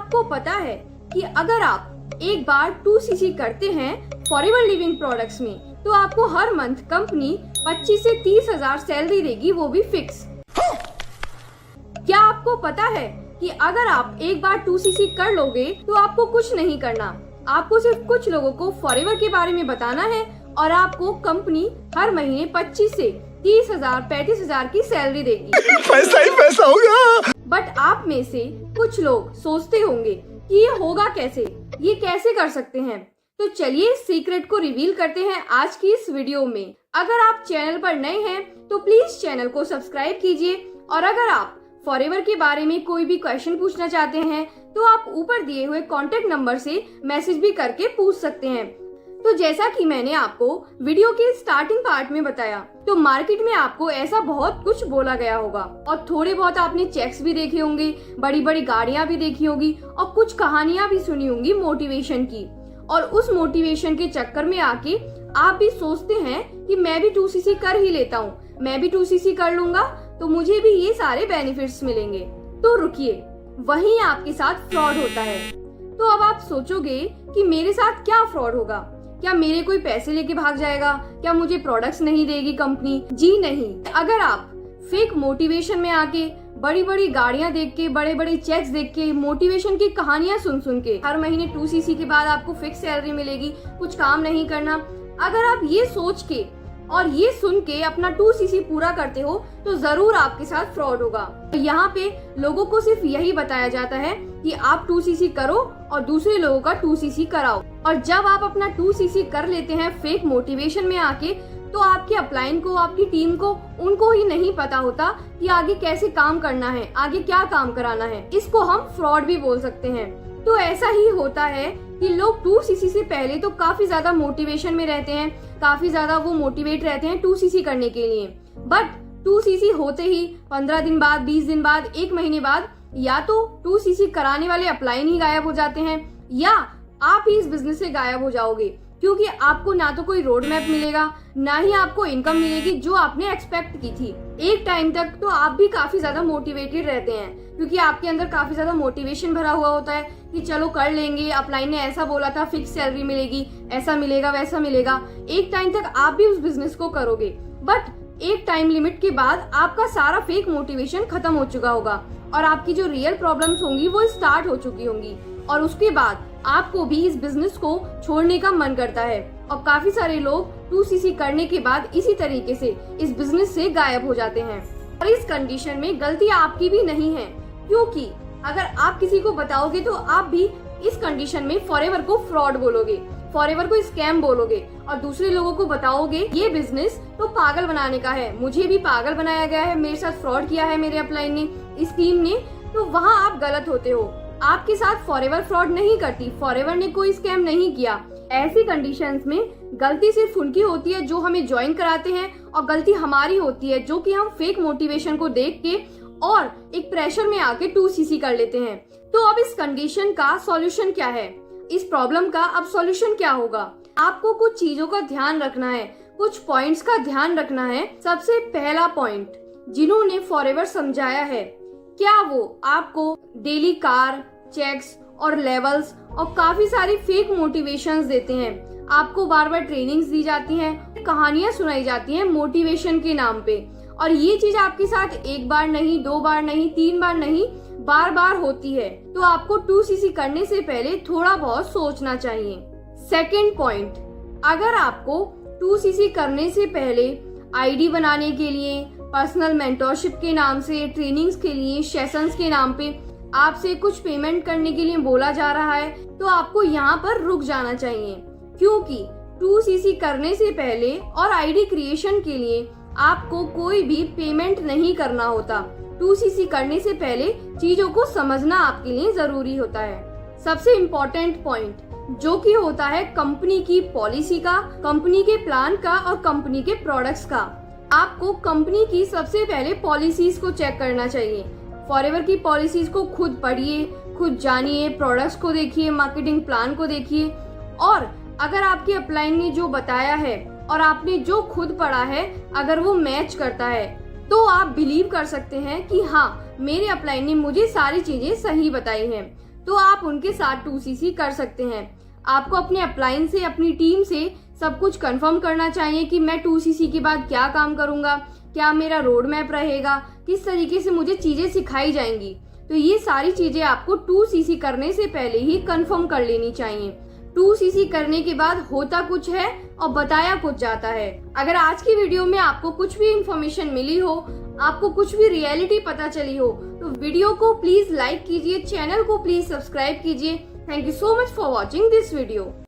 आपको पता है कि अगर आप एक बार 2cc करते हैं फॉरएवर लिविंग प्रोडक्ट्स में, तो आपको हर मंथ कंपनी 25 से 30 हजार सैलरी देगी, वो भी फिक्स। क्या आपको पता है कि अगर आप एक बार 2cc कर लोगे तो आपको कुछ नहीं करना, आपको सिर्फ कुछ लोगों को फॉरएवर के बारे में बताना है और आपको कंपनी हर महीने 25 से 30 हजार 35 हजार की सैलरी देगी। पैसा ही पैसा होगा। बट आप में से कुछ लोग सोचते होंगे कि ये होगा कैसे, ये कैसे कर सकते हैं। तो चलिए सीक्रेट को रिवील करते हैं आज की इस वीडियो में। अगर आप चैनल पर नए हैं तो प्लीज चैनल को सब्सक्राइब कीजिए, और अगर आप फॉरएवर के बारे में कोई भी क्वेश्चन पूछना चाहते हैं तो आप ऊपर दिए हुए कॉन्टेक्ट नंबर से मैसेज भी करके पूछ सकते हैं। तो जैसा कि मैंने आपको वीडियो के स्टार्टिंग पार्ट में बताया, तो मार्केट में आपको ऐसा बहुत कुछ बोला गया होगा और थोड़े बहुत आपने चेक्स भी देखे होंगे, बड़ी बड़ी गाड़ियां भी देखी होगी और कुछ कहानियां भी सुनी होंगी मोटिवेशन की। और उस मोटिवेशन के चक्कर में आके आप भी सोचते हैं कि मैं भी 2cc कर ही लेता हूँ, मैं भी 2cc कर लूंगा तो मुझे भी ये सारे बेनिफिट्स मिलेंगे। तो रुकिए, वहीं आपके साथ फ्रॉड होता है। तो अब आप सोचोगे कि मेरे साथ क्या फ्रॉड होगा, क्या मेरे कोई पैसे लेके भाग जाएगा, क्या मुझे प्रोडक्ट्स नहीं देगी कंपनी? जी नहीं। अगर आप फेक मोटिवेशन में आके बड़ी बड़ी गाड़ियां देख के, बड़े बड़े चेक्स देख के, मोटिवेशन की कहानियां सुन सुन के हर महीने 2cc के बाद आपको फिक्स सैलरी मिलेगी, कुछ काम नहीं करना, अगर आप ये सोच के और ये सुन के अपना 2cc पूरा करते हो तो जरूर आपके साथ फ्रॉड होगा। तो यहाँ पे लोगों को सिर्फ यही बताया जाता है कि आप 2cc करो और दूसरे लोगों का 2cc कराओ। और जब आप अपना 2cc कर लेते हैं फेक मोटिवेशन में आके, तो आपके अपलाइन को, आपकी टीम को, उनको ही नहीं पता होता कि आगे कैसे काम करना है, आगे क्या काम कराना है। इसको हम फ्रॉड भी बोल सकते हैं। तो ऐसा ही होता है कि लोग 2cc से पहले तो काफी ज्यादा मोटिवेशन में रहते हैं, काफी ज्यादा वो मोटिवेट रहते हैं 2cc करने के लिए। बट 2cc होते ही 15 दिन बाद, 20 दिन बाद, 1 महीने बाद या तो 2cc कराने वाले अपलाइन ही गायब हो जाते हैं, या आप ही इस बिजनेस से गायब हो जाओगे, क्योंकि आपको ना तो कोई रोड मैप मिलेगा, ना ही आपको इनकम मिलेगी जो आपने एक्सपेक्ट की थी। एक टाइम तक तो आप भी काफी ज्यादा मोटिवेटेड रहते हैं, क्योंकि आपके अंदर काफी ज्यादा मोटिवेशन भरा हुआ होता है कि चलो कर लेंगे, अपलाइन ने ऐसा बोला था, फिक्स सैलरी मिलेगी, ऐसा मिलेगा, वैसा मिलेगा। एक टाइम तक आप भी उस बिजनेस को करोगे, बट एक टाइम लिमिट के बाद आपका सारा फेक मोटिवेशन खत्म हो चुका होगा और आपकी जो रियल प्रॉब्लम्स होंगी वो स्टार्ट हो चुकी होंगी, और उसके बाद आपको भी इस बिजनेस को छोड़ने का मन करता है। और काफी सारे लोग 2cc करने के बाद इसी तरीके से इस बिजनेस से गायब हो जाते हैं। और इस कंडीशन में गलती आपकी भी नहीं है, क्योंकि अगर आप किसी को बताओगे तो आप भी इस कंडीशन में फॉरएवर को फ्रॉड बोलोगे, फॉरएवर को स्कैम बोलोगे, और दूसरे लोगों को बताओगे ये बिजनेस तो पागल बनाने का है, मुझे भी पागल बनाया गया है, मेरे साथ फ्रॉड किया है मेरे अपलाइन ने, इस टीम ने। तो वहाँ आप गलत होते हो। आपके साथ फॉरएवर फ्रॉड नहीं करती, फॉरएवर ने कोई स्कैम नहीं किया। ऐसी कंडीशंस में गलती सिर्फ उनकी होती है जो हमें ज्वाइन कराते हैं, और गलती हमारी होती है जो कि हम फेक मोटिवेशन को देख के और एक प्रेशर में आके 2cc कर लेते हैं। तो अब इस कंडीशन का सॉल्यूशन क्या है, इस प्रॉब्लम का अब सॉल्यूशन क्या होगा? आपको कुछ चीजों का ध्यान रखना है, कुछ पॉइंट्स का ध्यान रखना है। सबसे पहला पॉइंट, जिन्होंने फॉरएवर समझाया है, क्या वो आपको डेली कार, चेक्स और लेवल्स और काफी सारी फेक मोटिवेशंस देते हैं? आपको बार बार ट्रेनिंग्स दी जाती हैं, कहानियां सुनाई जाती हैं मोटिवेशन के नाम पे, और ये चीज आपके साथ एक बार नहीं, 2 बार नहीं, 3 बार नहीं, बार बार होती है। तो आपको 2cc करने से पहले थोड़ा बहुत सोचना चाहिए। सेकंड पॉइंट, अगर आपको 2cc करने से पहले आईडी बनाने के लिए, पर्सनल मेंटरशिप के नाम से, ट्रेनिंग्स के लिए, सेशंस के नाम पे आपसे कुछ पेमेंट करने के लिए बोला जा रहा है, तो आपको यहाँ पर रुक जाना चाहिए, क्योंकि 2cc करने से पहले और आईडी क्रिएशन के लिए आपको कोई भी पेमेंट नहीं करना होता। 2cc करने से पहले चीजों को समझना आपके लिए जरूरी होता है। सबसे इम्पोर्टेंट पॉइंट जो कि होता है कंपनी की पॉलिसी का, कंपनी के प्लान का और कंपनी के प्रोडक्ट्स का। आपको कंपनी की सबसे पहले पॉलिसीज को चेक करना चाहिए। फॉरएवर की पॉलिसीज को खुद पढ़िए, खुद जानिए, प्रोडक्ट्स को देखिए, मार्केटिंग प्लान को देखिए, और अगर आपके अपलाइन ने जो बताया है और आपने जो खुद पढ़ा है अगर वो मैच करता है तो आप बिलीव कर सकते हैं कि हाँ, मेरे अपलाइन ने मुझे सारी चीजें सही बताई हैं। तो आप उनके साथ 2cc कर सकते हैं। आपको अपने अपलाइन से, अपनी टीम से सब कुछ कंफर्म करना चाहिए कि मैं 2cc के बाद क्या काम करूंगा, क्या मेरा रोड मैप रहेगा, किस तरीके से मुझे चीजें सिखाई जाएंगी। तो ये सारी चीजें आपको 2cc करने से पहले ही कंफर्म कर लेनी चाहिए। 2cc करने के बाद होता कुछ है और बताया कुछ जाता है। अगर आज की वीडियो में आपको कुछ भी इंफॉर्मेशन मिली हो, आपको कुछ भी रियलिटी पता चली हो, तो वीडियो को प्लीज लाइक कीजिए, चैनल को प्लीज सब्सक्राइब कीजिए। Thank you so much for watching this video.